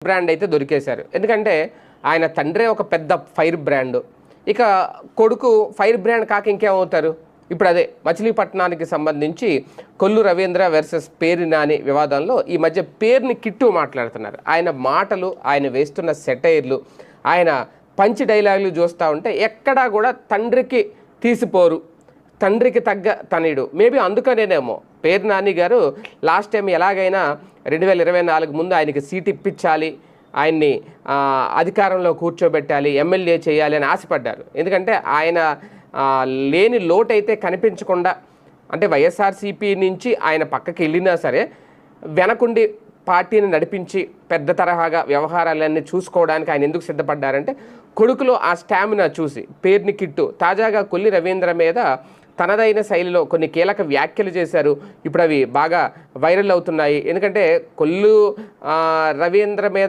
Brand అయితే దొరికేశారు. ఎందుకంటే ఆయన తండ్రే ఒక పెద్ద ఫైర్ బ్రాండ్, ఇక కొడుకు ఫైర్ బ్రాండ్ కాక ఇంకేమవుతారు. ఇప్పుడు అదే మచిలీపట్నానికి సంబంధించి కొల్లు రవీంద్ర వర్సెస్ పేర్ని నాని వివాదంలో ఈ మధ్య పేర్ని కిట్టు మాట్లాడుతున్నారు. ఆయన మాటలు, ఆయన వేస్తున్న సెటైర్లు, ఆయన పంచి డైలాగులు చూస్తూ ఉంటే ఎక్కడా కూడా తండ్రికి తీసిపోరు, తండ్రికి తగ్గ తనయుడు. మేబీ అందుకనేనేమో పేర్ని నాని గారు లాస్ట్ టైం ఎలాగైనా 2024 ముందు ఆయనకి సీట్ ఇప్పించాలి, ఆయన్ని అధికారంలో కూర్చోబెట్టాలి, ఎమ్మెల్యే చేయాలి అని ఆశపడ్డారు. ఎందుకంటే ఆయన లేని లోటు అయితే కనిపించకుండా, అంటే వైఎస్ఆర్సీపీ నుంచి ఆయన పక్కకి వెళ్ళినా సరే వెనకుండి పార్టీని నడిపించి పెద్ద తరహాగా వ్యవహారాలన్నీ చూసుకోవడానికి ఆయన ఎందుకు సిద్ధపడ్డారంటే కొడుకులో ఆ స్టామినా చూసి. పేర్ని కిట్టు తాజాగా కొల్లి రవీంద్ర మీద తనదైన శైలిలో కొన్ని కీలక వ్యాఖ్యలు చేశారు. ఇప్పుడు అవి బాగా వైరల్ అవుతున్నాయి. ఎందుకంటే కొల్లు రవీంద్ర మీద